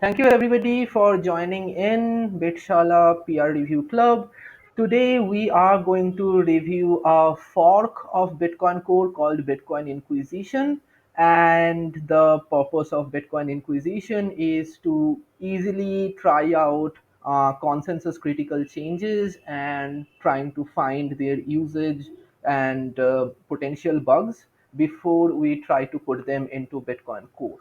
Thank you everybody for joining in Bitshala PR Review Club. Today we are going to review a fork of Bitcoin Core called Bitcoin Inquisition. And the purpose of Bitcoin Inquisition is to easily try out consensus critical changes and trying to find their usage and potential bugs before we try to put them into Bitcoin Core.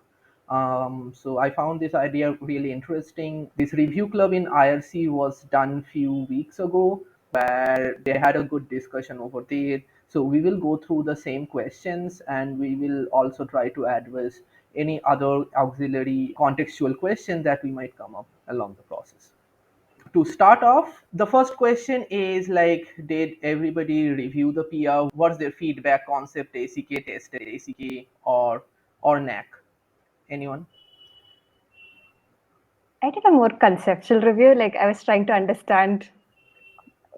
So I found this idea really interesting. This review club in IRC was done few weeks ago, where they had a good discussion over there. So we will go through the same questions, and we will also try to address any other auxiliary contextual question that we might come up along the process. To start off, the first question is like, did everybody review the PR? What's their feedback, concept, ACK, tested, ACK, or NAC? Anyone? I did a more conceptual review. Like I was trying to understand,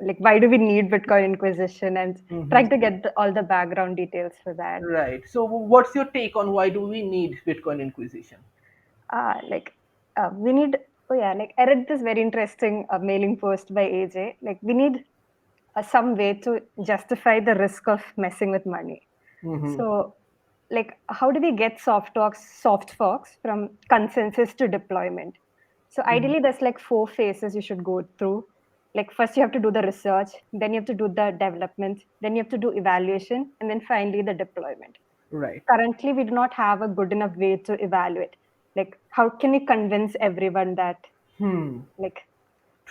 like why do we need Bitcoin Inquisition, and Hmm. trying to get all the background details for that. Right. So, what's your take on why do we need Bitcoin Inquisition? Like we need. Oh yeah, like I read this very interesting mailing post by AJ. Like we need some way to justify the risk of messing with money. Hmm. So, like, how do we get soft forks from consensus to deployment? So, Hmm. ideally, there's like four phases you should go through. Like, first, you have to do the research, then, you have to do the development, then, you have to do evaluation, and then finally, the deployment. Right. Currently, we do not have a good enough way to evaluate. Like, how can we convince everyone that, Hmm. like,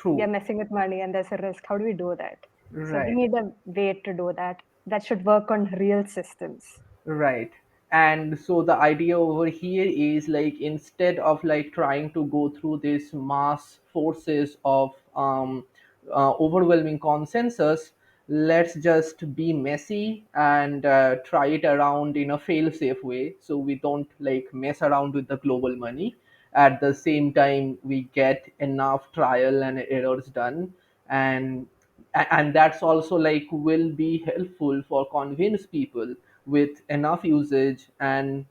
we are True. messing with money and there's a risk? How do we do that? So, we Right. need a way to do that that should work on real systems. Right. And so the idea over here is like, instead of like trying to go through this mass forces of overwhelming consensus, let's just be messy and try it around in a fail safe way, so we don't like mess around with the global money. At the same time, we get enough trial and errors done, and and that's also like will be helpful for convince people with enough usage and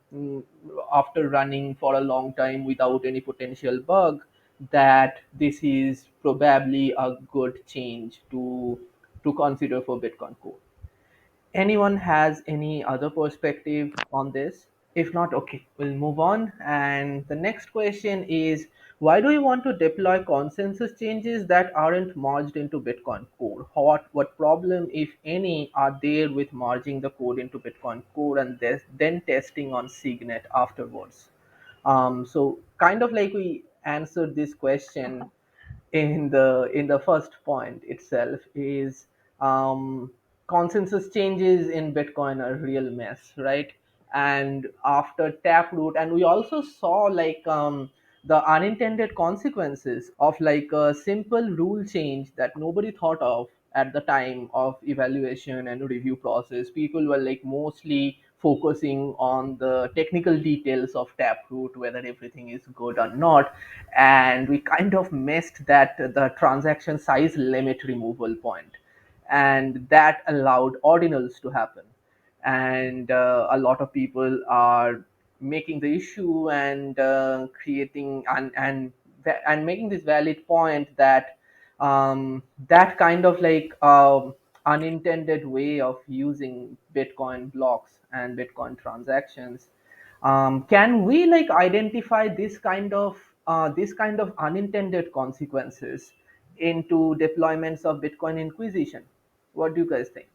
after running for a long time without any potential bug, that this is probably a good change to consider for Bitcoin Core. Anyone has any other perspective on this? If not, okay, we'll move on. And the next question is, why do you want to deploy consensus changes that aren't merged into Bitcoin Core? What problem, if any, are there with merging the code into Bitcoin Core and then testing on Signet afterwards? So kind of like we answered this question in the first point itself is, consensus changes in Bitcoin are real mess, right? And after Taproot, and we also saw like the unintended consequences of like a simple rule change that nobody thought of at the time of evaluation and review process. People were like mostly focusing on the technical details of Taproot, whether everything is good or not, and we kind of missed that the transaction size limit removal point, and that allowed ordinals to happen. And a lot of people are making the issue and creating and making this valid point that that kind of like unintended way of using Bitcoin blocks and Bitcoin transactions, can we like identify this kind of unintended consequences into deployments of Bitcoin Inquisition? What do you guys think?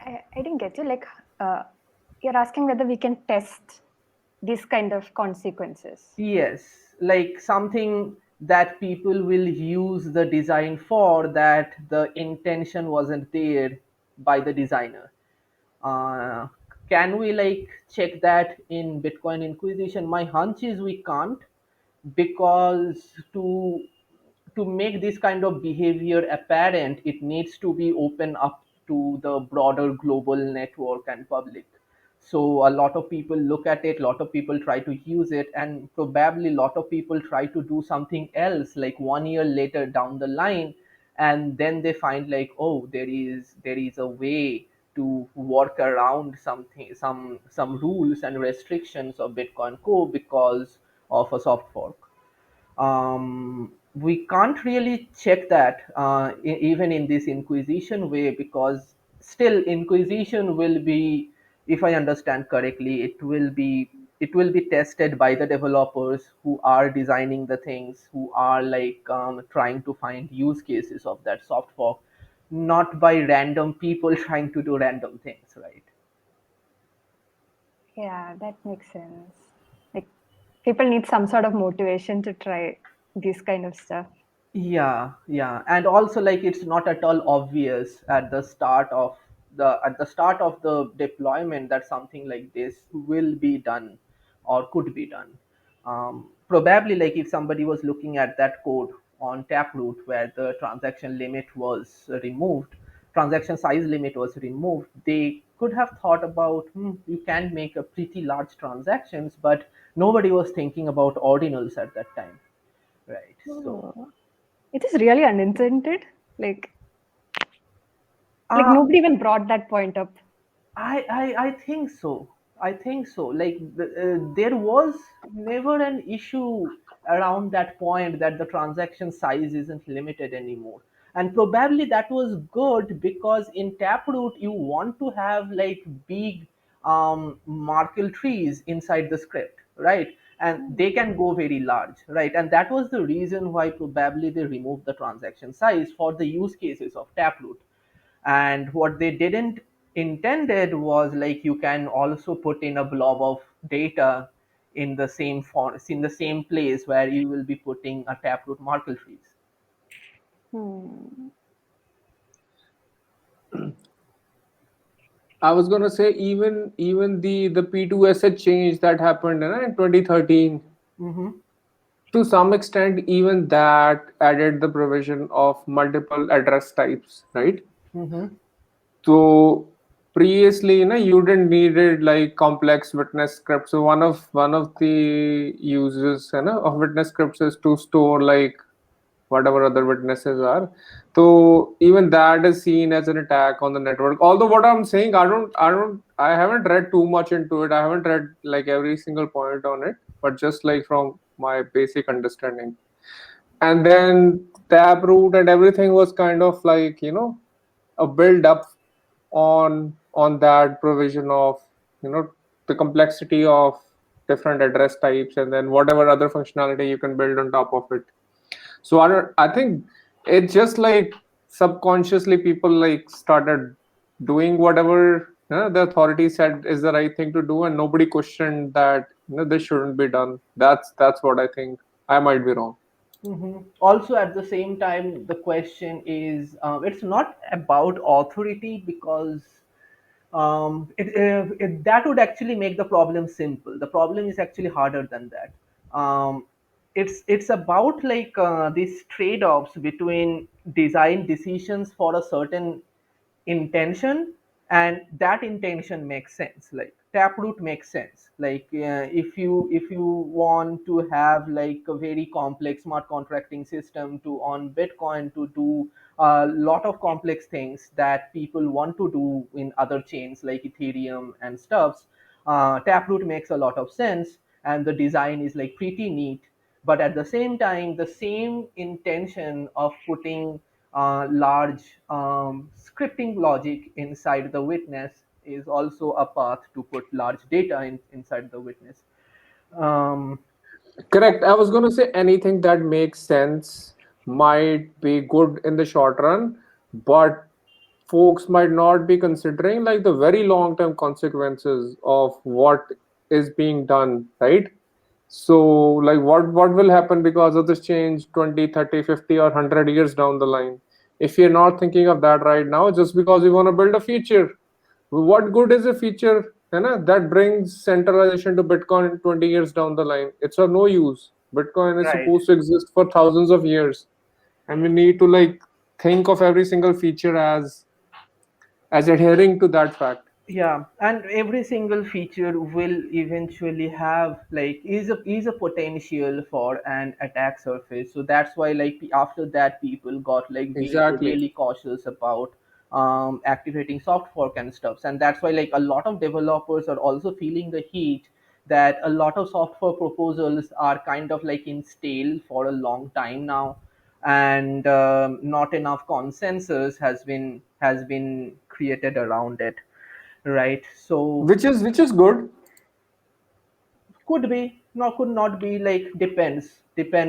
I didn't get you. Like, uh, you're asking whether we can test these kind of consequences. Yes, like something that people will use the design for, that the intention wasn't there by the designer. Uh, can we like check that in Bitcoin Inquisition? My hunch is we can't, because to make this kind of behavior apparent, it needs to be open up to the broader global network and public. So a lot of people look at it, a lot of people try to use it, and probably a lot of people try to do something else like 1 year later down the line, and then they find like, oh, there is a way to work around something, some rules and restrictions of Bitcoin Core because of a soft fork. We can't really check that even in this Inquisition way, because still Inquisition will be, if I understand correctly, it will be tested by the developers who are designing the things, who are like trying to find use cases of that soft fork, not by random people trying to do random things, right? Yeah, that makes sense. Like people need some sort of motivation to try this kind of stuff. Yeah, yeah, and also like it's not at all obvious at the start of the deployment that something like this will be done or could be done. Probably like if somebody was looking at that code on Taproot where the transaction size limit was removed, they could have thought about, you can make a pretty large transactions, but nobody was thinking about ordinals at that time, right? So. Oh. It is really unintended. Like like Uh, nobody even brought that point up. I think so. I think so. Like there was never an issue around that point that the transaction size isn't limited anymore. And probably that was good because in Taproot you want to have like big Merkle trees inside the script, right? And they can go very large, right? And that was the reason why probably they removed the transaction size for the use cases of Taproot. And what they didn't intended was like you can also put in a blob of data in the same font, in the same place where you will be putting a taproot Merkle trees. Hmm. I was gonna say even the P2SH change that happened in 2013, Mm-hmm. to some extent even that added the provision of multiple address types, right? Mm-hmm. So previously, you didn't needed like complex witness scripts. So one of the uses, of witness scripts is to store like whatever other witnesses are. So even that is seen as an attack on the network. Although what I'm saying, I haven't read too much into it. I haven't read like every single point on it, but just like from my basic understanding. And then Taproot and everything was kind of like, a build up on that provision of, you know the complexity of different address types, and then whatever other functionality you can build on top of it. So I think it's just like subconsciously people like started doing whatever, the authority said is the right thing to do, and nobody questioned that, this shouldn't be done. That's what I think. I might be wrong. Mm-hmm. Also, at the same time, the question is, it's not about authority because that would actually make the problem simple. The problem is actually harder than that. It's about like these trade-offs between design decisions for a certain intention, and that intention makes sense. Like taproot makes sense. Like if you want to have like a very complex smart contracting system to on Bitcoin to do a lot of complex things that people want to do in other chains like Ethereum and stuffs, taproot makes a lot of sense, and the design is like pretty neat. But at the same time, the same intention of putting large scripting logic inside the witness is also a path to put large data inside the witness. Um, Correct. I was going to say anything that makes sense might be good in the short run, but folks might not be considering like the very long term consequences of what is being done, right? So like what will happen because of this change 20, 30, 50, or 100 years down the line? If you're not thinking of that right now just because you want to build a feature, what good is a feature, that brings centralization to Bitcoin 20 years down the line? It's of no use. Bitcoin is right. supposed to exist for thousands of years, and we need to like think of every single feature as adhering to that fact. Yeah, and every single feature will eventually have like is a potential for an attack surface. So that's why like after that people got like Exactly. really cautious about activating soft fork and stuffs. And that's why like a lot of developers are also feeling the heat that a lot of soft fork proposals are kind of like in stale for a long time now, and not enough consensus has been created around it, right? So Which is good. could be, not could not be, like depends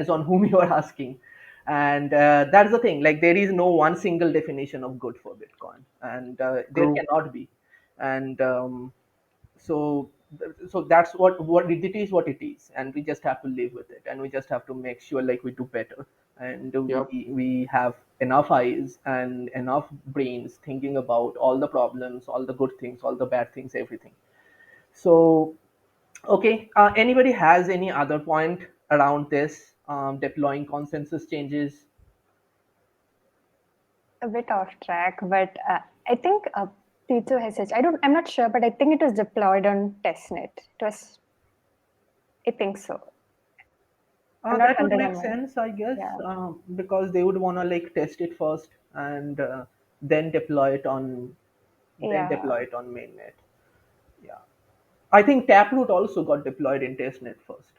on whom you are asking. And that's the thing, like there is no one single definition of good for Bitcoin, and there True. cannot be. And so so that's what it is, what it is, and we just have to live with it, and we just have to make sure like we do better, and Yep. we have enough eyes and enough brains thinking about all the problems, all the good things, all the bad things, everything. So okay, anybody has any other point around this deploying consensus changes? A bit off track, but I think P2SH, I'm not sure, but I think it was deployed on testnet. It was, I think so. I'm not That would make 100 on my, sense, I guess, yeah. because they would want to like test it first and then deploy it on Yeah. mainnet. Yeah, I think Taproot also got deployed in testnet first,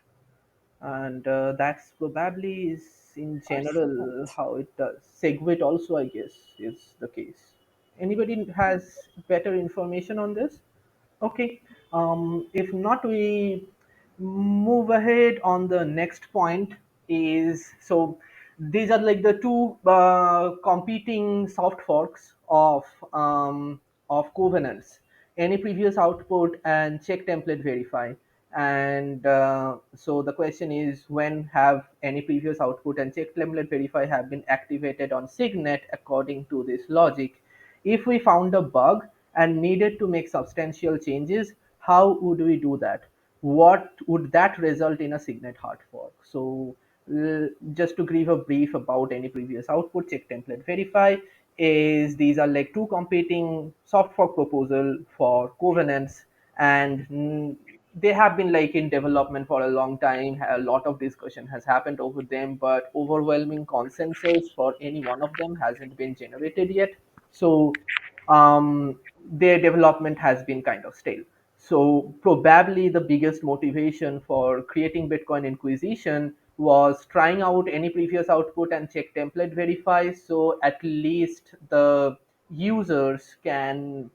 and that's probably is in Or general Signet. how it does. Segwit also, I guess, is the case. Anybody has better information on this? Okay. If not, we move ahead on the next point. Is so these are like the two competing soft forks of covenants. Any previous output and check template verify. And so the question is, when have any previous output and check template verify have been activated on Signet according to this logic? If we found a bug and needed to make substantial changes, how would we do that? What would that result in a Signet hard fork? So just to give a brief about any previous output, check template verify is these are like two competing soft fork proposal for covenants, and they have been like in development for a long time. A lot of discussion has happened over them, but overwhelming consensus for any one of them hasn't been generated yet. So their development has been kind of stale. So probably the biggest motivation for creating Bitcoin Inquisition was trying out any previous output and check template verify, so at least the users can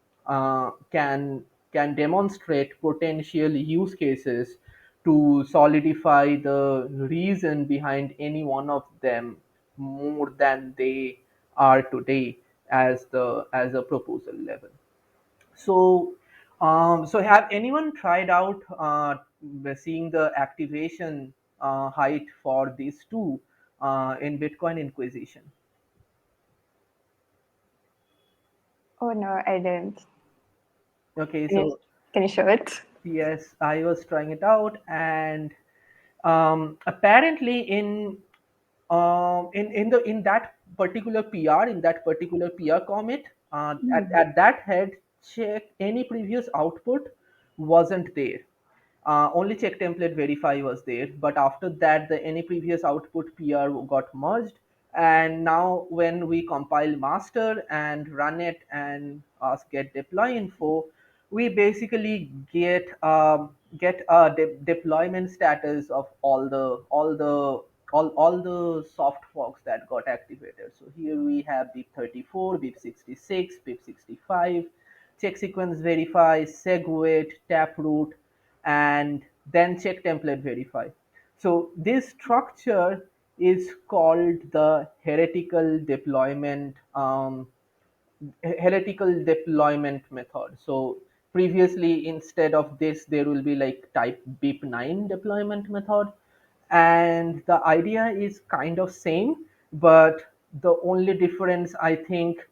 demonstrate potential use cases to solidify the reason behind any one of them more than they are today as a proposal level. So so have anyone tried out seeing the activation height for these two in Bitcoin Inquisition? Oh no, I didn't. Okay, Can you, so can you show it? yes, I was trying it out, and apparently in that particular PR, in that particular PR commit, Hmm. at that head, check any previous output wasn't there. Only check template verify was there, but after that the any previous output PR got merged. And now when we compile master and run it and ask get deploy info, we basically get a deployment status of all the soft forks that got activated. So here we have BIP 34, BIP 66, BIP 65, check sequence verify, segwit, taproot, and then check template verify. So this structure is called the heretical deployment method. So previously, instead of this, there will be like type BIP9 deployment method, and the idea is kind of same, but the only difference I think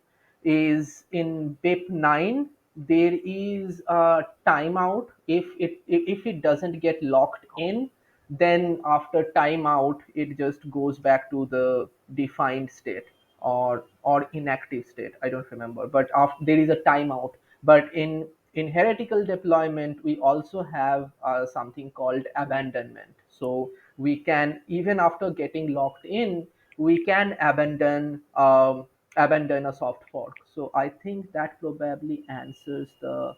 is in BIP9 there is a timeout. If it doesn't get locked in, then after timeout it just goes back to the defined state or inactive state, I don't remember, but after there is a timeout. But in heretical deployment we also have something called abandonment. So we can, even after getting locked in, we can abandon abandon a soft fork. So I think that probably answers the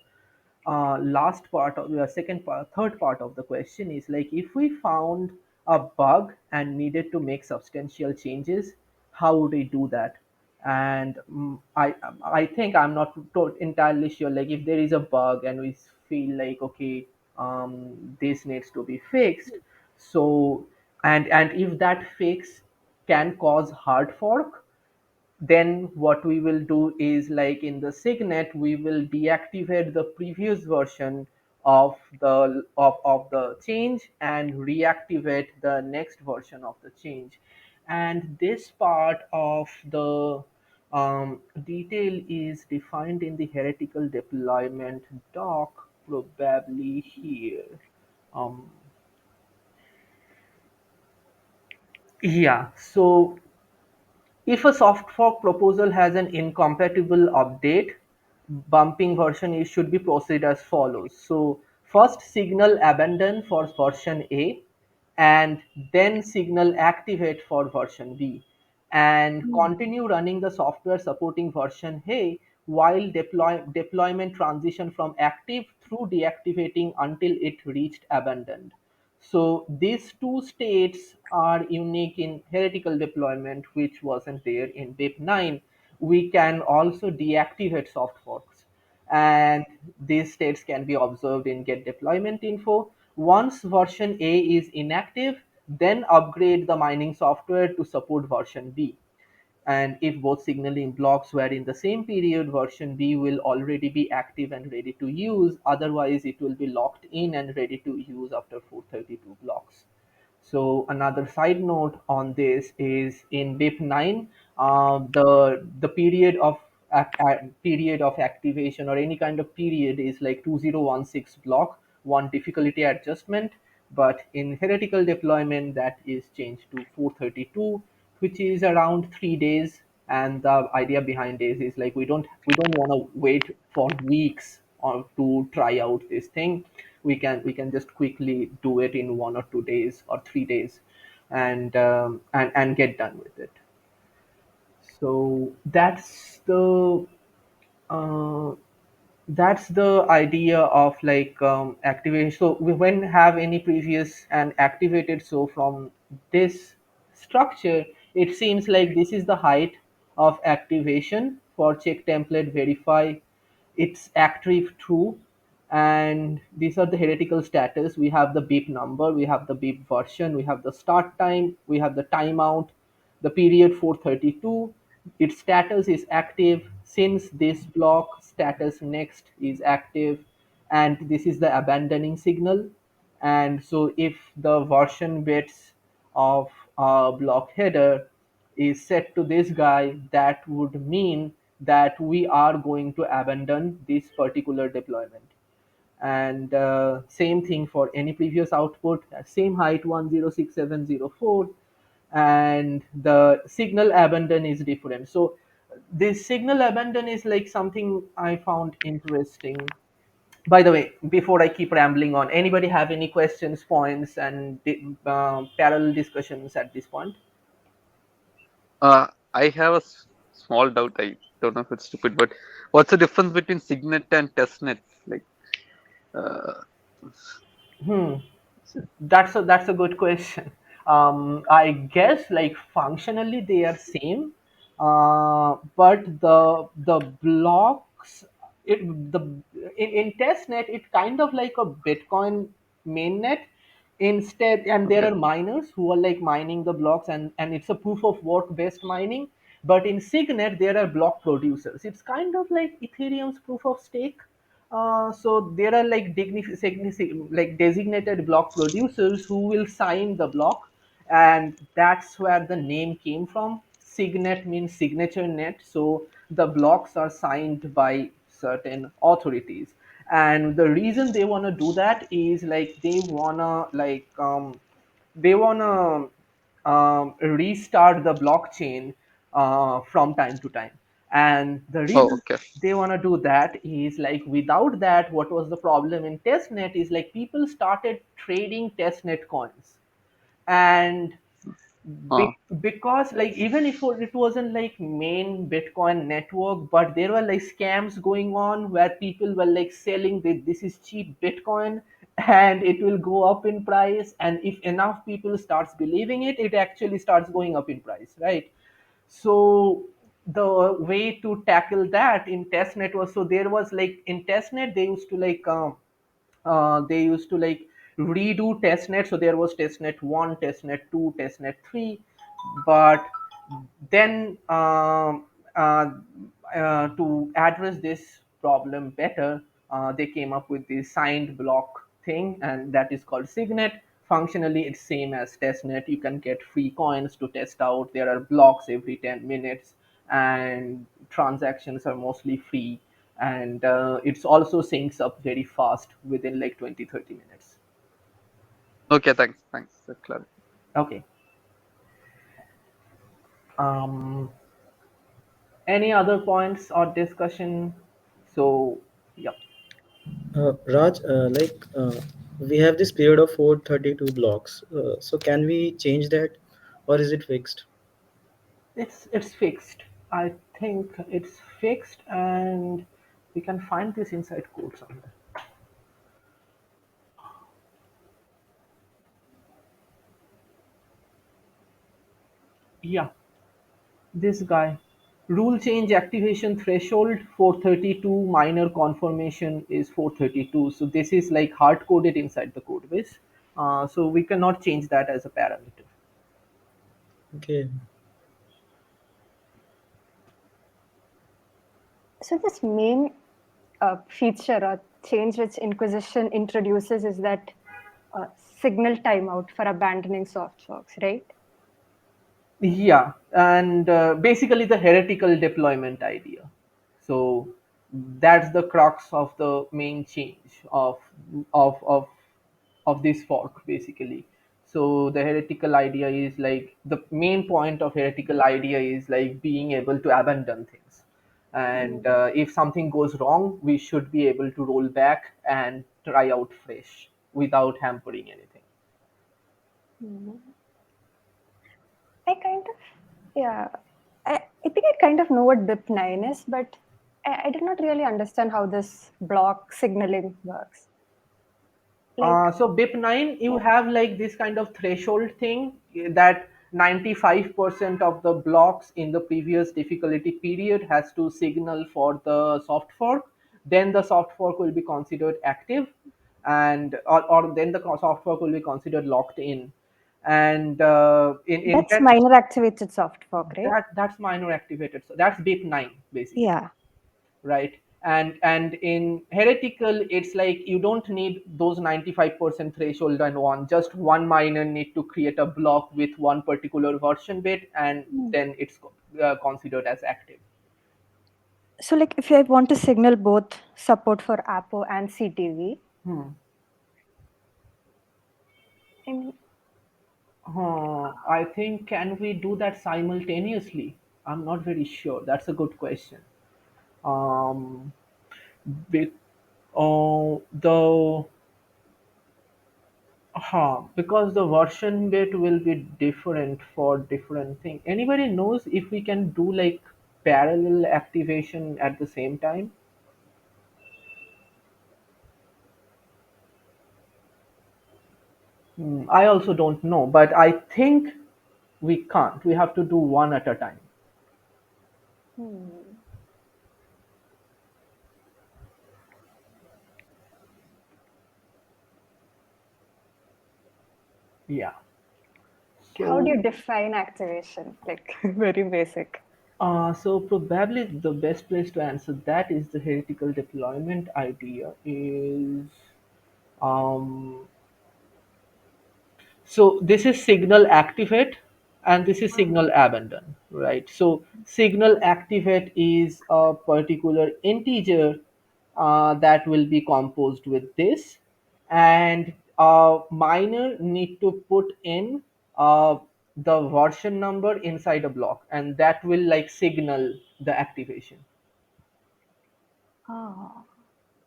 last part of the second part, third part of the question is like if we found a bug and needed to make substantial changes, how would we do that? And I think I'm not entirely sure. Like if there is a bug and we feel like okay, this needs to be fixed, so and if that fix can cause hard fork, then what we will do is like in the Signet we will deactivate the previous version of the change and reactivate the next version of the change. And this part of the detail is defined in the heretical deployment doc, probably here. um, yeah, so if a soft fork proposal has an incompatible update, bumping version is should be proceed as follows. So first signal abandon for version A and then signal activate for version B and continue running the software supporting version A while deployment transition from active through deactivating until it reached abandoned. So these two states are unique in heretical deployment, which wasn't there in BIP9. We can also deactivate soft forks, and these states can be observed in get deployment info. Once version A is inactive, then upgrade the mining software to support version B. And if both signaling blocks were in the same period, version B will already be active and ready to use. Otherwise, it will be locked in and ready to use after 432 blocks. So another side note on this is in BIP9, the period of activation or any kind of period is like 2016 block, one difficulty adjustment. But in heretical deployment, that is changed to 432, which is around 3 days. And the idea behind this is like we don't want to wait for weeks or to try out this thing. We can just quickly do it in 1 or 2 days or 3 days, and get done with it. So uh, that's the idea of like activation. So we when have any previous and activated. So from this structure, it seems like this is the height of activation for check template verify it's active true. And these are the heretical status. We have the beep number, we have the beep version, we have the start time, we have the timeout, the period 432. Its status is active since this block status next is active, and this is the abandoning signal. And so if the version bits of block header is set to this guy, that would mean that we are going to abandon this particular deployment. And same thing for any previous output, same height 106704, and the signal abandon is different. So this signal abandon is like something I found interesting. By the way, before I keep rambling on, anybody have any questions, points, and parallel discussions at this point? I have a small doubt. I don't know if it's stupid, but what's the difference between Signet and Testnet? Like, uh, Hmm. That's a good question. I guess like functionally they are same, but the blocks the in testnet it kind of like a Bitcoin mainnet instead, and there okay, are miners who are like mining the blocks, and it's a proof of work based mining. But in Signet there are block producers. It's kind of like Ethereum's proof of stake. So there are like like designated block producers who will sign the block, and that's where the name came from. Signet means signature net, so the blocks are signed by certain authorities. And the reason they want to do that is like they wanna restart the blockchain from time to time. And the oh, reason okay, they want to do that is like without that, what was the problem in testnet is like people started trading testnet coins, and Uh, Because like even if it wasn't like main Bitcoin network, but there were like scams going on where people were like selling that this is cheap Bitcoin and it will go up in price, and if enough people starts believing it, it actually starts going up in price, right? So the way to tackle that in testnet was, so there was like in testnet they used to like redo testnet. So there was testnet 1, testnet 2, testnet 3. But then to address this problem better, they came up with the signed block thing, and that is called Signet. Functionally, it's same as testnet. You can get free coins to test out. There are blocks every 10 minutes, and transactions are mostly free. And it's also syncs up very fast within like 20-30 minutes. okay, thanks. That's clear. Okay. Um, any other points or discussion? So, yeah. Raj, we have this period of 432 blocks. So can we change that, or is it fixed? It's fixed. I think it's fixed, and we can find this inside code somewhere. Yeah, this guy. Rule change activation threshold 432, minor confirmation is 432. So this is like hard coded inside the code base. So we cannot change that as a parameter. Okay. So this main feature or change which Inquisition introduces is that signal timeout for abandoning soft forks, right? Yeah, and basically the heretical deployment idea. So that's the crux of the main change of of of this fork basically. So the heretical idea is like the main point of heretical idea is like being able to abandon things, and if something goes wrong, we should be able to roll back and try out fresh without hampering anything. Mhm. I kind of, yeah, I think I kind of know what BIP9 is, but I did not really understand how this block signaling works. Like, So BIP9, you yeah. have like this kind of threshold thing that 95% of the blocks in the previous difficulty period has to signal for the soft fork. Then the soft fork will be considered active, and or then the soft fork will be considered locked in. And in That's minor activated soft fork, right? that's minor activated. So that's BIP9 basically, Yeah. right? And in heretical it's like you don't need those 95% threshold and one, just one miner need to create a block with one particular version bit, and Hmm. then it's considered as active. So, like, if I want to signal both support for APO and CTV, Hmm. I mean, I think can we do that simultaneously? I'm not very sure. That's a good question. um with the because the version bit will be different for different thing. Anybody knows if we can do like parallel activation at the same time? I also don't know, but I think we can't. We have to do one at a time. hmm. Yeah. How do So, you define activation? Like, very basic. so probably the best place to answer that is the heretical deployment idea is um, so this is signal activate and this is Ah. signal abandon, right? So signal activate is a particular integer that will be composed with this, and a miner need to put in the version number inside a block, and that will like signal the activation, Ah.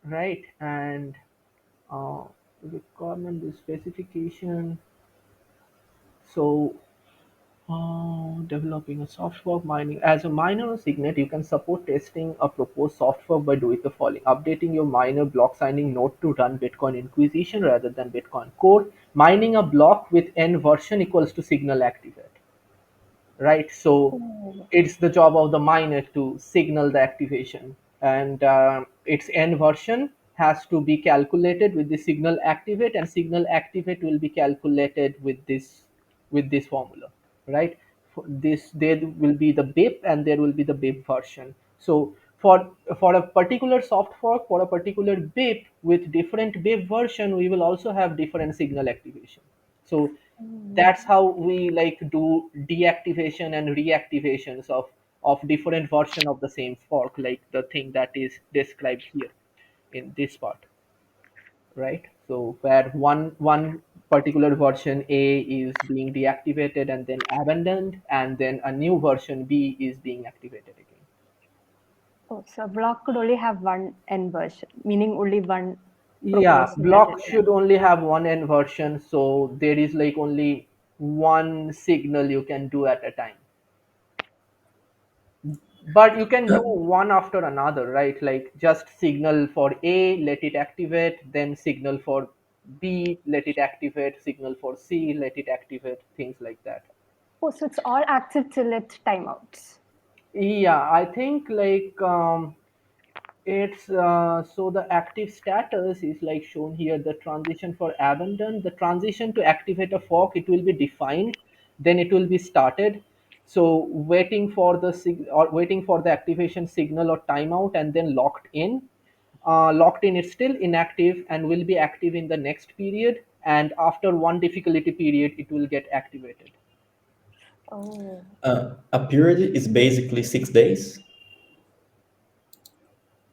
right? And uh, requirement, the specification. So Developing a soft fork mining. As a miner on Signet, you can support testing a proposed soft fork by doing the following: updating your miner block signing node to run Bitcoin Inquisition rather than Bitcoin Core, mining a block with n version equals to signal activate, right? So Oh. it's the job of the miner to signal the activation, and its n version has to be calculated with the signal activate, and signal activate will be calculated with this formula, right? For this, there will be the BIP and there will be the BIP version. So for a particular soft fork, for a particular BIP with different BIP version, we will also have different signal activation. So Mm. that's how we like do deactivation and reactivations of different version of the same fork, like the thing that is described here in this part, right? So where one particular version A is being deactivated and then abandoned, and then a new version B is being activated again. Oh, so a block could only have one n version, meaning only one Yeah, proposed block resultant should n. only have one n version, so there is like only one signal you can do at a time. But you can do Uh, one after another, right? Like just signal for A, let it activate, then signal for B, let it activate, signal for C, let it activate, things like that. Oh, so it's all active till its timeouts. Yeah, I think like it's so the active status is like shown here. The transition for abandon, the transition to activate a fork, it will be defined, then it will be started. So waiting for the or waiting for the activation signal or timeout, and then locked in. Locked in is still inactive and will be active in the next period. And after one difficulty period, it will get activated. Oh, a period is basically 6 days.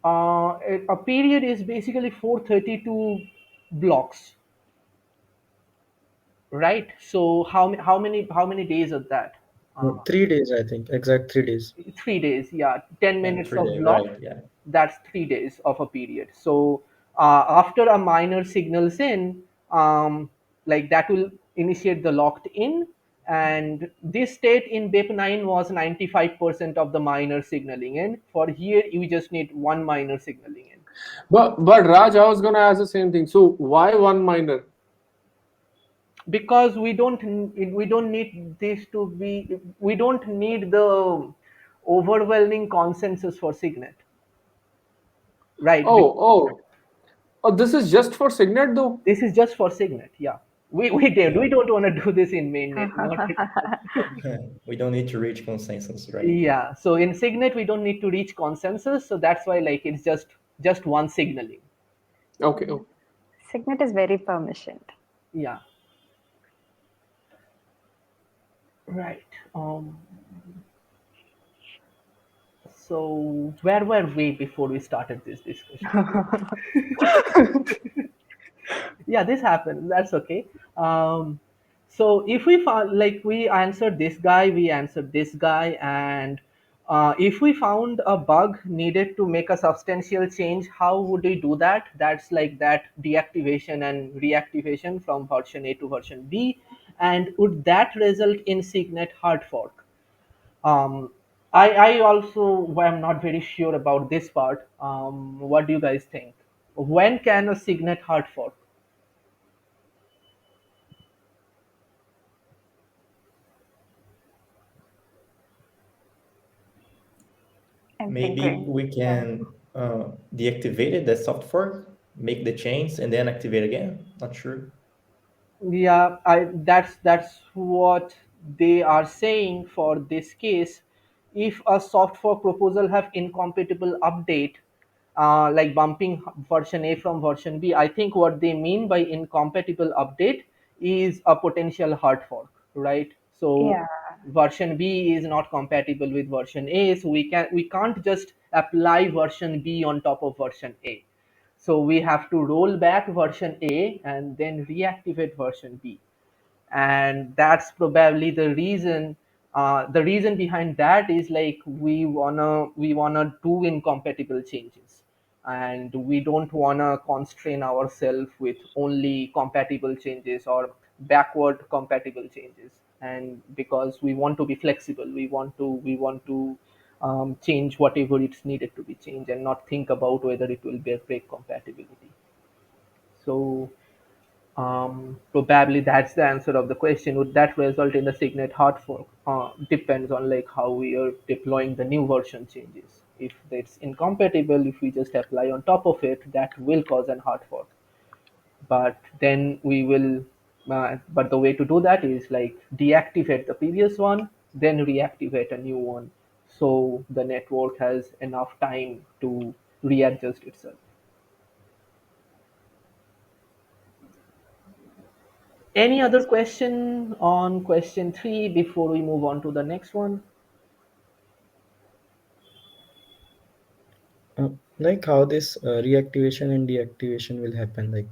A period is basically 432 blocks, right? So how many days of that? uh, 3 days, I think. Exact 3 days. 3 days, yeah. 10 Yeah, minutes of 3 days. block, Right. Yeah. that's 3 days of a period. So after a miner signals in, like that will initiate the locked in, and this state in BIP 9 was 95% of the miner signaling in. For here you just need one miner signaling in. But Raj, I was gonna ask the same thing. So why one minor? Because we don't need this to be, we don't need the overwhelming consensus for Signet, right? Oh, oh, oh, this is just for Signet though. This is just for Signet, yeah. We Yeah. don't want to do this in mainnet, not at. We don't need to reach consensus, right? Yeah, so in Signet we don't need to reach consensus, so that's why like it's just one signaling. Okay, okay. Signet is very permissioned. Yeah, right. So where were we before we started this discussion? Yeah, this happened, that's okay. So if we found, like, we answered this guy, we answered this guy, and if we found a bug needed to make a substantial change, how would we do that? That's like that deactivation and reactivation from version A to version B. And would that result in Signet hard fork? um, I also am not very sure about this part. What do you guys think? When can a Signet hard fork? I'm Maybe thinking. we Yeah. can deactivate it, the soft fork, make the change, and then activate again. Not sure. Yeah, that's what they are saying for this case. If a soft fork proposal have incompatible update, like bumping version A from version B, I think what they mean by incompatible update is a potential hard fork, right? So Yeah. version B is not compatible with version A, so we can't just apply version B on top of version A. So we have to roll back version A and then reactivate version B. And that's probably the reason. The reason behind that is like we wanna do incompatible changes, and we don't wanna constrain ourselves with only compatible changes, or backward compatible changes. And because we want to be flexible, we want to change whatever it's needed to be changed and not think about whether it will break compatibility. So probably that's the answer of the question. Would that result in a Signet hard fork? Depends on like how we are deploying the new version changes. If it's incompatible, if we just apply on top of it, that will cause an hard fork. But then we will, but the way to do that is like deactivate the previous one, then reactivate a new one, so the network has enough time to readjust itself. Any other question on question 3 before we move on to the next one? Like how this reactivation and deactivation will happen, like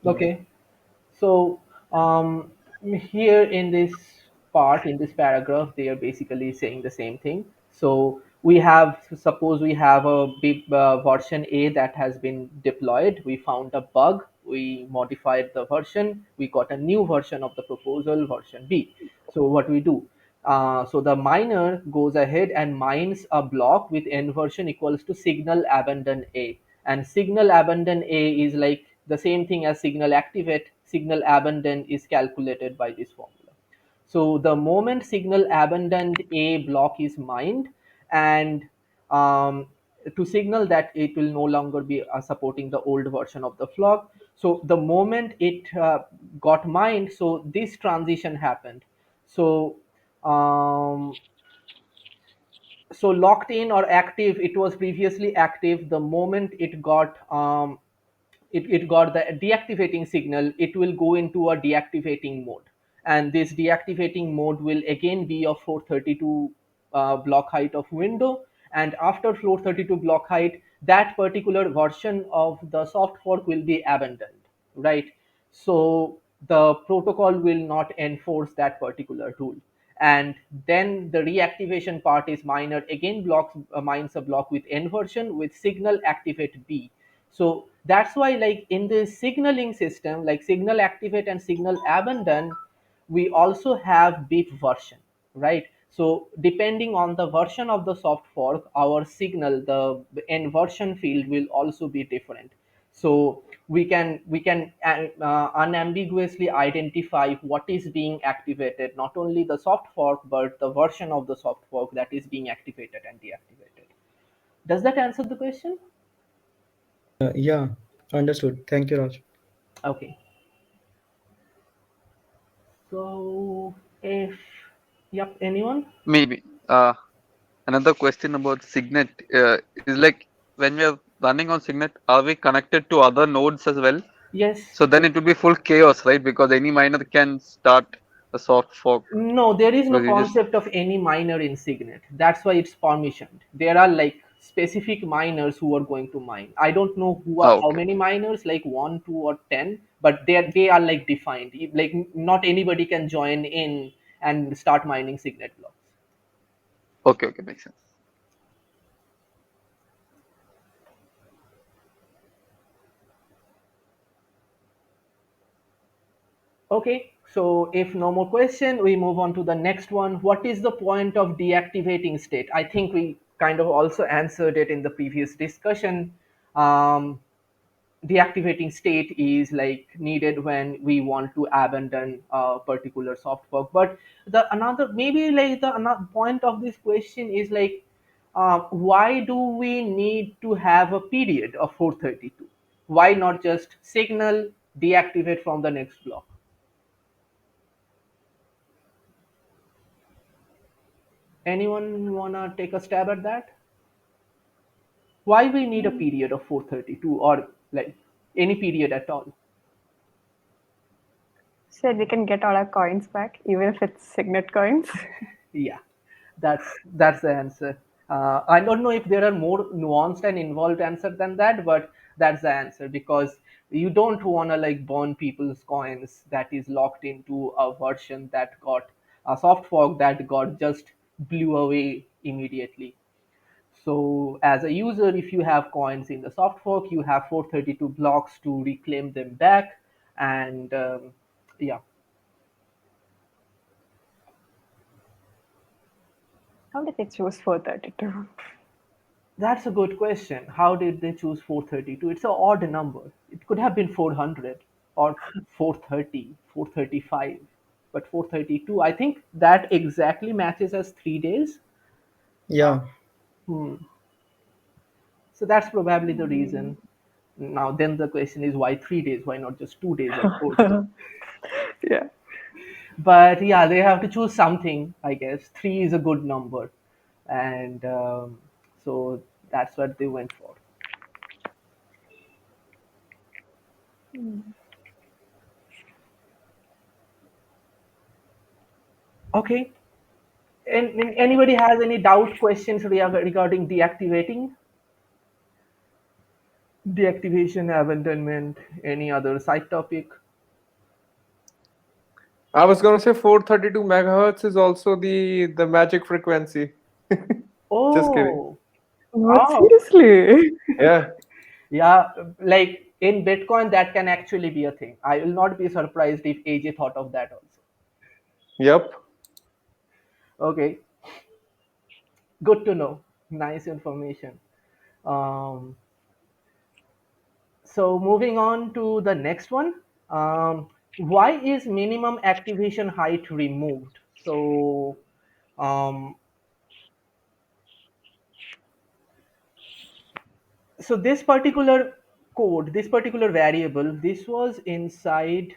Okay. So here in this part, in this paragraph, they are basically saying the same thing. So we have, suppose we have a big version A that has been deployed. We found a bug. We modified the version. We got a new version of the proposal, version B. So what we do? So the miner goes ahead and mines a block with n version equals to signal abandon A, and signal abandon A is like the same thing as signal activate. Signal abandon is calculated by this formula. So the moment signal abandoned A block is mined, and um, to signal that it will no longer be supporting the old version of the block. So the moment it got mined, so this transition happened. So um, so locked in or active, it was previously active. The moment it got the deactivating signal, it will go into a deactivating mode, and this deactivating mode will again be of 432 block height of window. And after 432 block height, that particular version of the soft fork will be abandoned, right? So the protocol will not enforce that particular rule. And then the reactivation part is miner again blocks mines a block with n version with signal activate B. So that's why like in the signaling system, like signal activate and signal abandon, we also have bit version, right? So depending on the version of the soft fork, our signal, the n version field will also be different. So we can unambiguously identify what is being activated, not only the soft fork but the version of the soft fork that is being activated and deactivated. Does that answer the question? yeah, understood. Thank you, Raj. Okay. So if, yep, anyone? Maybe. Another question about Signet is like when we are running on Signet, are we connected to other nodes as well? Yes. So then it will be full chaos, right? Because any miner can start a soft fork No, there is no because you just concept of any miner in Signet. That's why it's permissioned. There are like specific miners who are going to mine. I don't know who are how okay, many miners, like one, two, or 10, but they are like defined. Like not anybody can join in and start mining Signet blocks. okay, makes sense. Okay, so if no more question, we move on to the next one. What is the point of deactivating state? I think we kind of also answered it in the previous discussion. Um, Deactivating state is like needed when we want to abandon a particular soft fork. But the another maybe like the another point of this question is like, why do we need to have a period of 432? Why not just signal deactivate from the next block? Anyone wanna take a stab at that? Why we need a period of 432 or like any period at all? Said we can get all our coins back, even if it's Signet coins. Yeah, that's the answer. I don't know if there are more nuanced and involved answer than that, but that's the answer because you don't wanna like burn people's coins that is locked into a version that got a soft fork that got just blew away immediately. So as a user, if you have coins in the soft fork, you have 432 blocks to reclaim them back. And Yeah. How did they choose 432? That's a good question. How did they choose 432? It's an odd number. It could have been 400 or 430, 435, but 432, I think that exactly matches as 3 days. Yeah, Hmm. So that's probably the reason. Now, then the question is why 3 days? Why not just 2 days or 4 days? Yeah. But yeah, they have to choose something, I guess. Three is a good number. And so that's what they went for. Okay. And anybody has any doubt, questions regarding deactivation, abandonment, any other side topic? I was gonna say 432 megahertz is also the magic frequency. Just kidding. Oh, What? oh, Seriously? Yeah. yeah. Like in Bitcoin, that can actually be a thing. I will not be surprised if AJ thought of that also. Yep. Okay, good to know. Nice information. Um, so moving on to the next one. Why is minimum activation height removed? Um, so this particular code, this particular variable, this was inside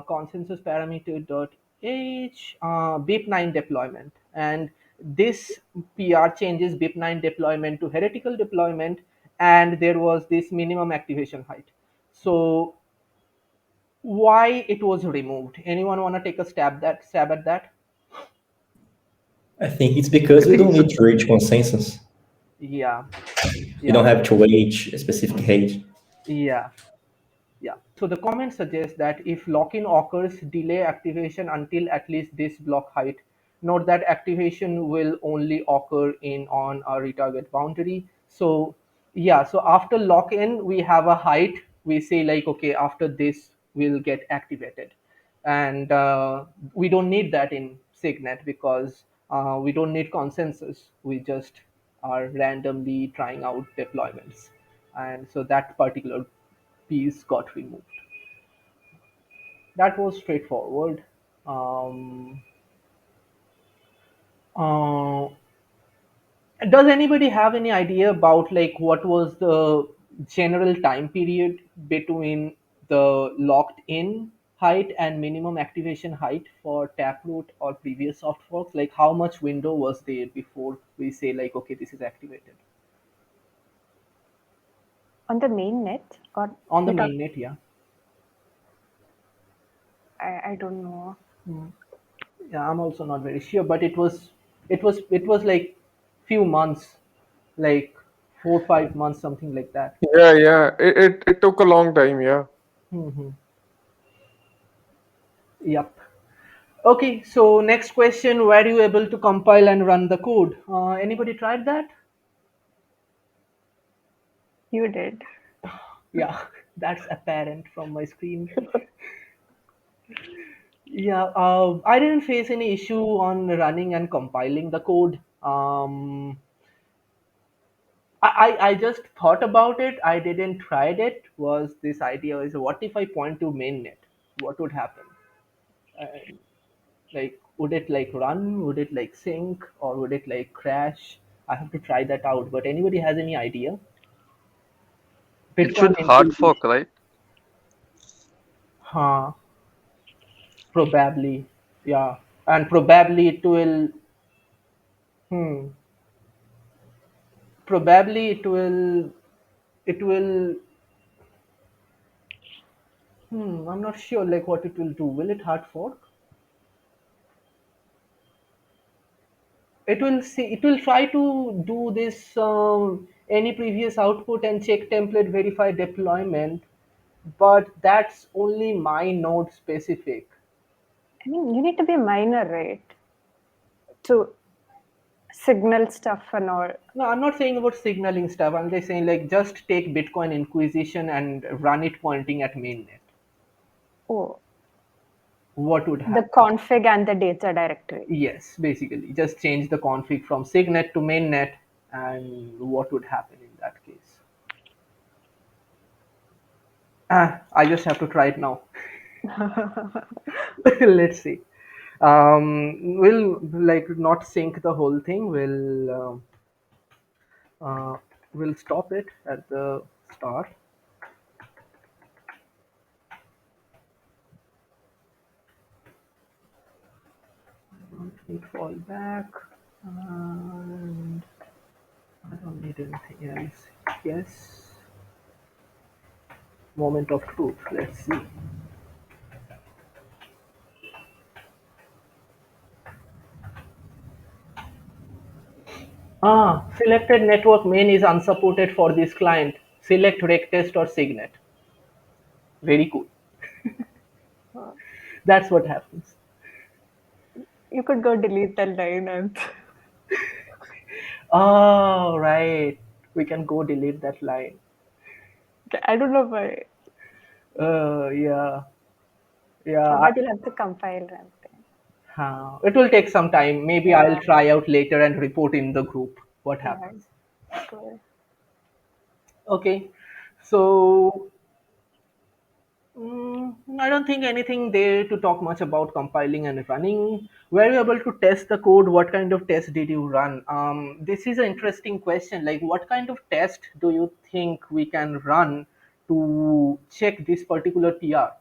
consensus parameter dot h BIP9 deployment, and this PR changes BIP9 deployment to heretical deployment, and there was this minimum activation height. So why it was removed? Anyone want to take a stab at that? I think it's because I we think don't so. need to reach consensus. Yeah, We yeah, don't have to reach a specific age. yeah. Yeah. So the comment suggests that if lock-in occurs, delay activation until at least this block height. Note that activation will only occur in on a retarget boundary. So yeah, so after lock-in, we have a height. We say like, okay, after this will get activated, and we don't need that in Signet because we don't need consensus. We just are randomly trying out deployments, and so that particular piece got removed. That was straightforward. Um, uh, does anybody have any idea about like what was the general time period between the locked in height and minimum activation height for Taproot or previous soft forks? Like how much window was there before we say like okay this is activated On the main net? Or on the you talk? mainnet? Yeah. I don't know. Yeah, I'm also not very sure, but it was like few months, like 4 5 months, something like that. Yeah, yeah. It took a long time, yeah. Hmm. Yep. Okay, so next question: were you able to compile and run the code? Anybody tried that? You did. Yeah, that's apparent from my screen. Yeah, I didn't face any issue on running and compiling the code. I just thought about it. I didn't tried it. Was this idea is what if I point to mainnet? What would happen? And like, would it like run? Would it like sync? Or would it like crash? I have to try that out. But anybody has any idea? It Bitcoin should hard fork, Inquisition. right? Huh, probably. Yeah. And probably it will hmm. Probably it will I'm not sure like what it will do. Will it hard fork? It will try to do this any previous output and check template verify deployment, but that's only my node specific. I mean, you need to be a miner, right? To signal stuff and all. No, I'm not saying about signaling stuff. I'm just saying like just take Bitcoin Inquisition and run it pointing at mainnet. Oh, what would The happen? config and the data directory. Yes, basically, just change the config from Signet to mainnet, and what would happen in that case? I just have to try it now. Let's see. We'll like not sync the whole thing. Uh, we'll stop it at the start. Hit fall back, and I don't need anything else. Yes. Moment of truth. Let's see. Selected network main is unsupported for this client. Select rectest or signet. Very cool. Uh, That's what happens. You could go delete that line and Oh, right. We can go delete that line. I don't know why, Yeah. Yeah. but you'll have to compile something. It will take some time. Maybe I'll Yeah, try out later and report in the group what yeah, happens. cool. Okay. So I don't think anything there to talk much about compiling and running. Were you able to test the code? What kind of test did you run? This is an interesting question. Like, what kind of test do you think we can run to check this particular PR?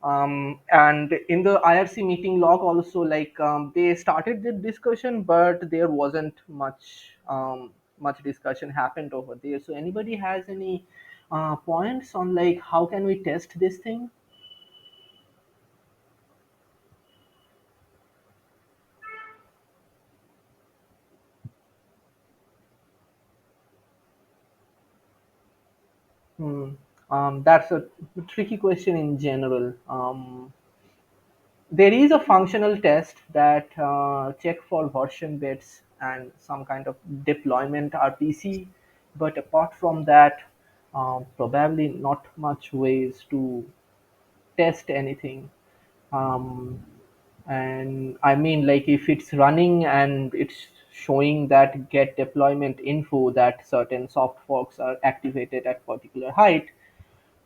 And in the IRC meeting log also, like they started the discussion, but there wasn't much discussion happened over there. So anybody has any points on like how can we test this thing? Hmm. That's a tricky question in general. There is a functional test that check for version bits and some kind of deployment RPC, but apart from that, probably not much ways to test anything. Um, and I mean, like if it's running and it's showing that get deployment info that certain soft forks are activated at particular height,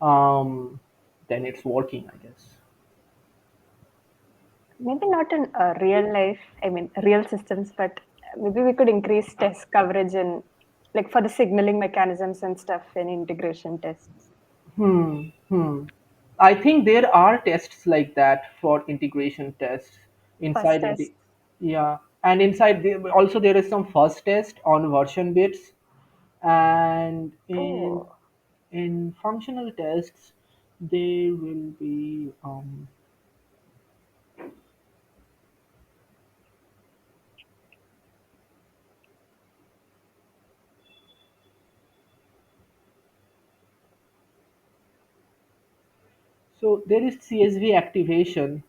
um, then it's working, I guess. Maybe not in real life, I mean, real systems, but maybe we could increase test coverage in, like, for the signaling mechanisms and stuff in integration tests. Hmm. I think there are tests like that for integration tests First inside test. yeah, and inside also there is some first test on version bits, and Oh, in functional tests there will be so there is CSV activation.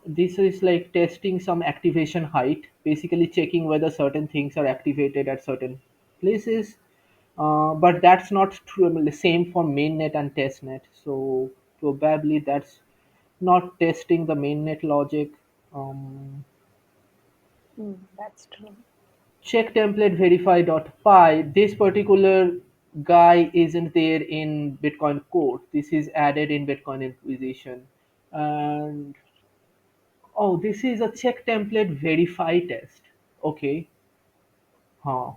This is like testing some activation height, basically checking whether certain things are activated at certain places. But that's not true. The same for mainnet and testnet. So probably that's not testing the mainnet logic. Um, that's true. check template verify.py. This particular guy isn't there in Bitcoin Core. This is added in Bitcoin Inquisition. And oh, this is a check template verify test. Okay. Huh.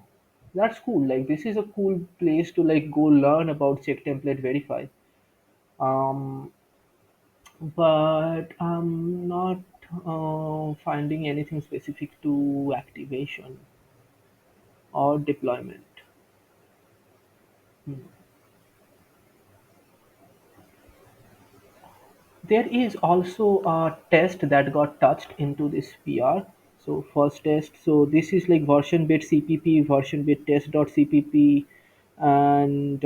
That's cool. Like this is a cool place to like go learn about check template verify. Um, but I'm not finding anything specific to activation or deployment. Hmm. There is also a test that got touched into this PR. So first test. So this is like version bit CPP, version bit test.cpp, and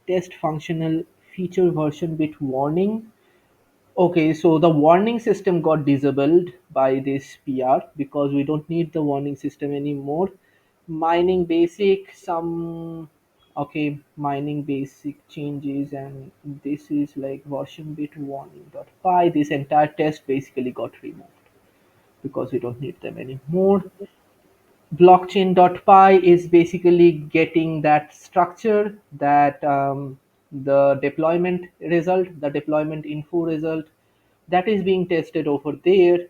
test functional feature version bit warning. Okay, so the warning system got disabled by this PR because we don't need the warning system anymore. Mining basic, some Okay, mining basic changes, and this is like version bit warning.py. This entire test basically got removed because we don't need them anymore. Blockchain.py is basically getting that structure, that the deployment info result, that is being tested over there,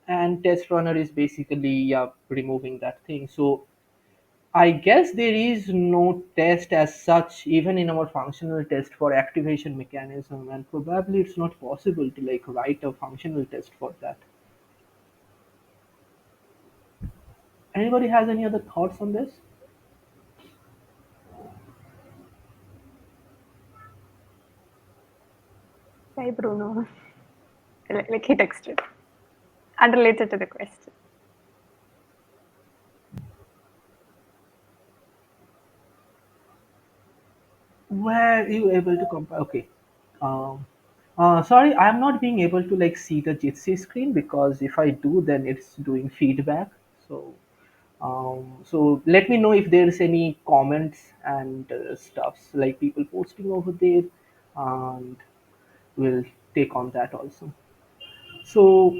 and test runner is basically, yeah, removing that thing. So I guess there is no test as such even in our functional test for activation mechanism, and probably it's not possible to like write a functional test for that. Anybody has any other thoughts on this? Hi, Bruno. Like he texted. Unrelated to the question. Were you able to compare? Okay. Um, Sorry, I'm not being able to like see the Jitsi screen, because if I do, then it's doing feedback. So, so let me know if there's any comments and stuffs like people posting over there, and we'll take on that also. So,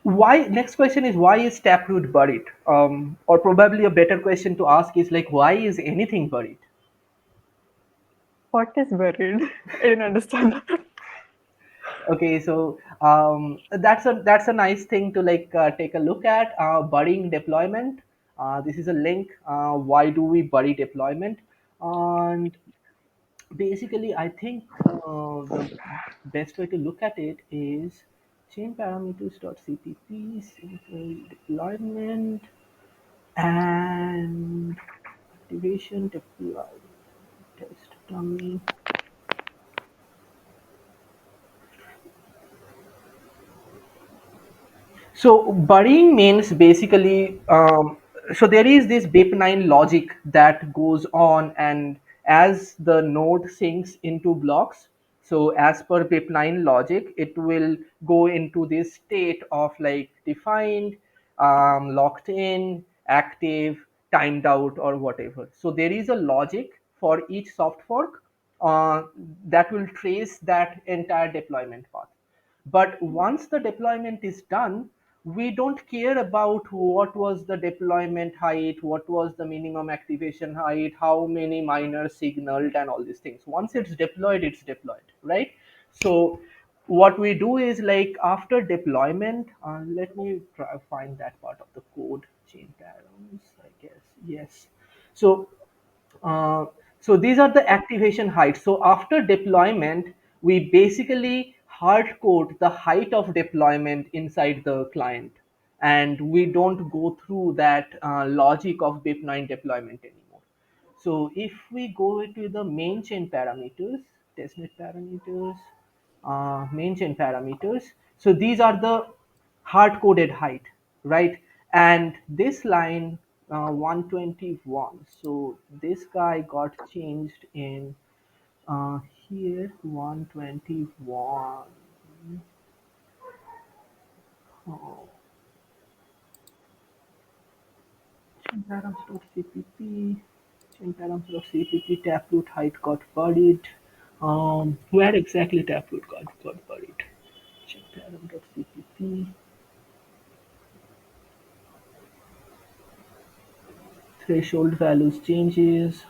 why? Next question is, why is Taproot buried? Or probably a better question to ask is like, why is anything buried? What is buried? I didn't understand. Okay, so that's a nice thing to like take a look at, burying deployment. This is a link. Why do we bury deployment? And basically, I think the best way to look at it is chain parameters.cpp simple deployment and activation deployment test dummy. So burying means basically, so there is this BIP9 logic that goes on, and as the node sinks into blocks, so as per BIP9 logic, it will go into this state of like defined, locked in, active, timed out, or whatever. So there is a logic for each soft fork uh, that will trace that entire deployment path. But once the deployment is done, we don't care about what was the deployment height, what was the minimum activation height, how many miners signaled, and all these things. Once it's deployed, right? So what we do is like after deployment, let me try find that part of the code. Chain params, I guess. Yes. So uh, so these are the activation heights. So after deployment, we basically hard code the height of deployment inside the client, and we don't go through that logic of BIP9 deployment anymore. So if we go into the main chain parameters, testnet parameters, main chain parameters. So these are the hard coded height, right? And this line 121. So this guy got changed in here 121. Oh, chainparams.cpp, chainparams.cpp, taproot height got buried. Where exactly taproot got buried? Chainparam.cpp, threshold values changes,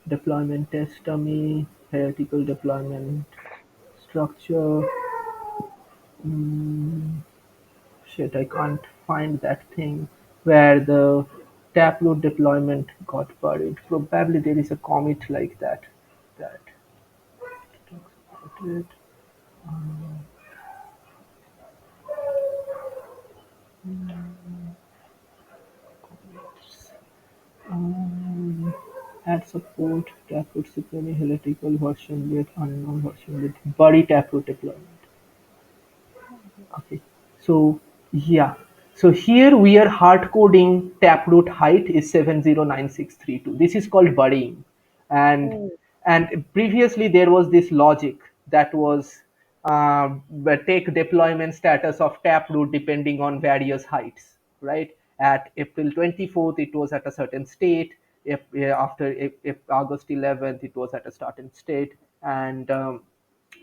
deployment test dummy, hierarchical deployment structure. Mm, Shit, I can't find that thing where the taproot deployment got buried. Probably there is a commit like that that talks about it. Um, Add support taproot supreme heretical version with unknown version with bury taproot deployment. Okay, so yeah, so here we are hard coding taproot height is 709632. This is called burying, and Oh. previously there was this logic that was take deployment status of taproot depending on various heights, right? At April 24th, it was at a certain state. If August 11th, it was at a starting state, and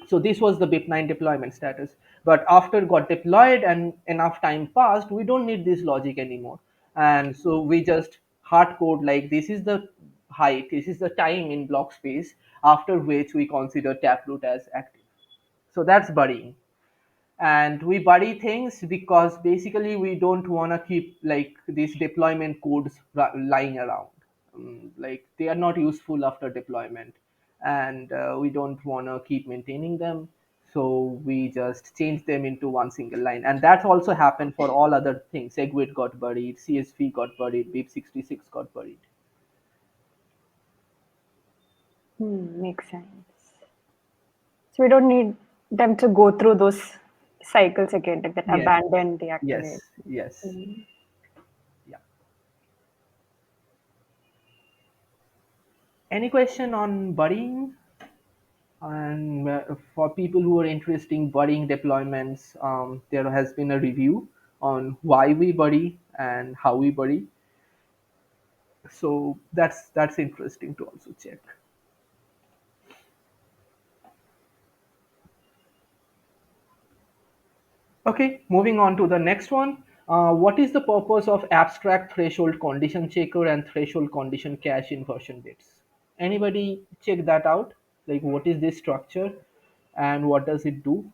so this was the BIP9 deployment status. But after got deployed and enough time passed, we don't need this logic anymore, and so we just hard code like this is the height, this is the time in block space after which we consider taproot as active. So that's burying. And we bury things because basically we don't want to keep like these deployment codes lying around. Like they are not useful after deployment, and we don't want to keep maintaining them, so we just change them into one single line. And that also happened for all other things. Segwit got buried, CSV got buried, BIP66 got buried. Makes sense. So we don't need them to go through those cycles again, like that Yes, abandon, yes, deactivate. yes. Yeah. Any question on burying? And for people who are interested in burying deployments, there has been a review on why we bury and how we bury. So that's interesting to also check. Okay, moving on to the next one. What is the purpose of abstract threshold condition checker and threshold condition cache in version bits? Anybody check that out? Like, what is this structure and what does it do?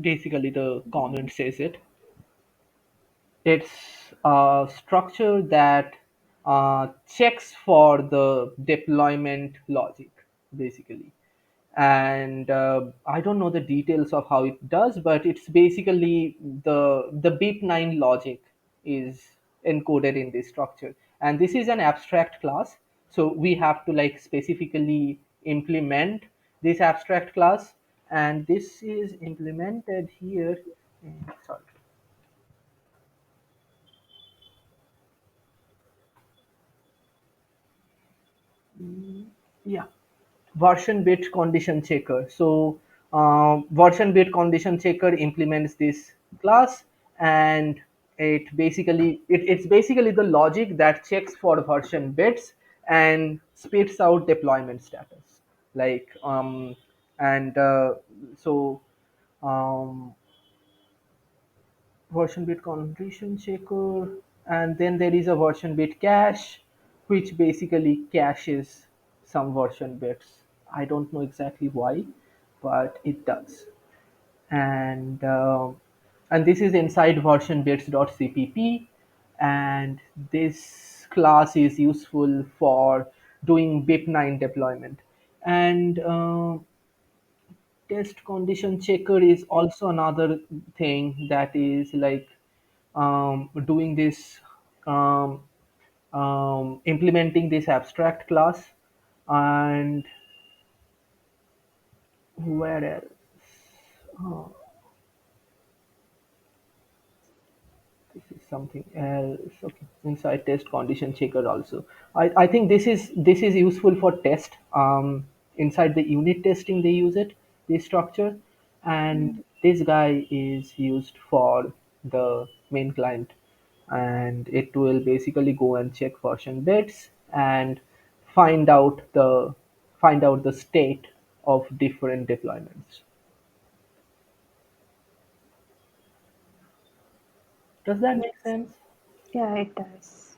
Basically, the comment says it. It's a structure that checks for the deployment logic, basically. And I don't know the details of how it does, but it's basically the BIP9 logic is encoded in this structure. And this is an abstract class, so we have to like specifically implement this abstract class, and this is implemented here. Sorry. Yeah, version bit condition checker. So version bit condition checker implements this class, and it's basically the logic that checks for version bits and spits out deployment status. Like and so um, version bit condition checker, and then there is a version bit cache, which basically caches some version bits. I don't know exactly why, but it does. And this is inside version bits.cpp, and this class is useful for doing BIP9 deployment. And test condition checker is also another thing that is like doing this, um, implementing this abstract class. And where else? Oh, this is something else. Okay, inside test condition checker also. I think this is useful for test. Inside the unit testing they use it, this structure, and this guy is used for the main client, and it will basically go and check version bits and find out the state of different deployments. Does that make sense? Yeah, it does.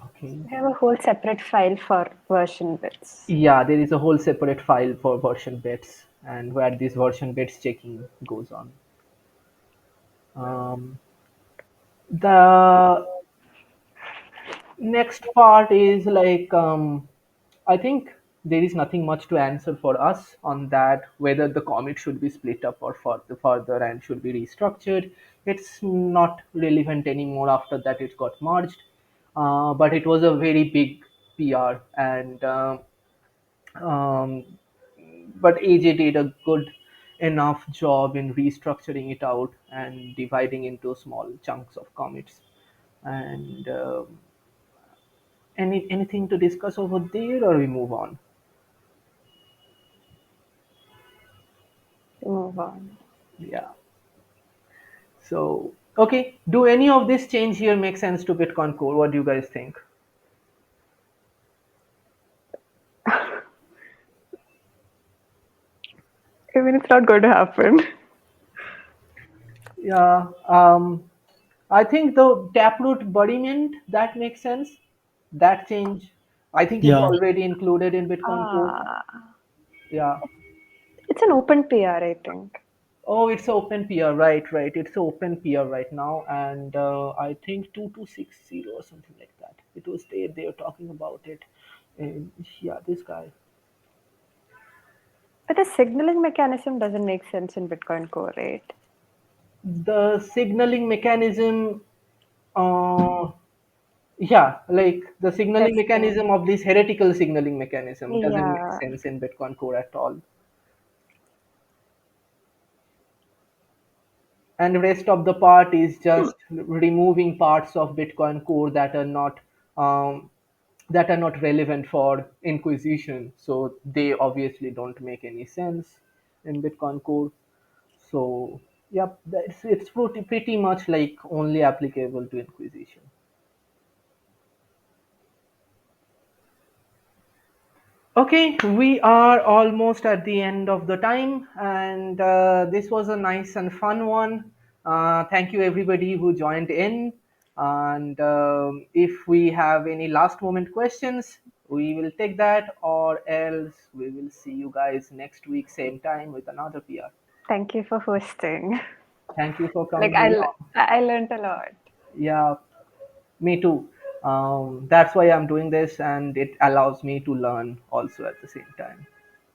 Okay. We have a whole separate file for version bits. Yeah, there is a whole separate file for version bits and where this version bits checking goes on. The next part is like, I think there is nothing much to answer for us on that, whether the commit should be split up or further and should be restructured. It's not relevant anymore after that it got merged. But it was a very big PR, and um, but AJ did a good enough job in restructuring it out and dividing into small chunks of commits. And anything to discuss over there, or we move on? To move on. Yeah. So okay, do any of this change here make sense to Bitcoin Core? What do you guys think? I mean, it's not going to happen. Yeah. I think the taproot embodiment, that makes sense. That change, I think it's Yeah, already included in Bitcoin Core. Ah, Yeah. it's an open PR, I think. Oh, it's open PR, right, right. It's open PR right now, and I think 2260 or something like that. It was they were talking about it, and yeah, this guy. But the signaling mechanism doesn't make sense in Bitcoin Core, right? The signaling mechanism, uh, yeah, like the signaling Testing. mechanism of this heretical signaling mechanism doesn't make Yeah. sense in Bitcoin Core at all. And rest of the part is just removing parts of Bitcoin Core um, that are not relevant for Inquisition. So they obviously don't make any sense in Bitcoin Core. So yep, it's pretty much like only applicable to Inquisition. Okay, we are almost at the end of the time, and this was a nice and fun one. Thank you, everybody who joined in. And if we have any last moment questions, we will take that, or else we will see you guys next week, same time, with another PR. Thank you for hosting. Thank you for Like coming along. I learned a lot. Yeah, me too. That's why I'm doing this, and it allows me to learn also at the same time.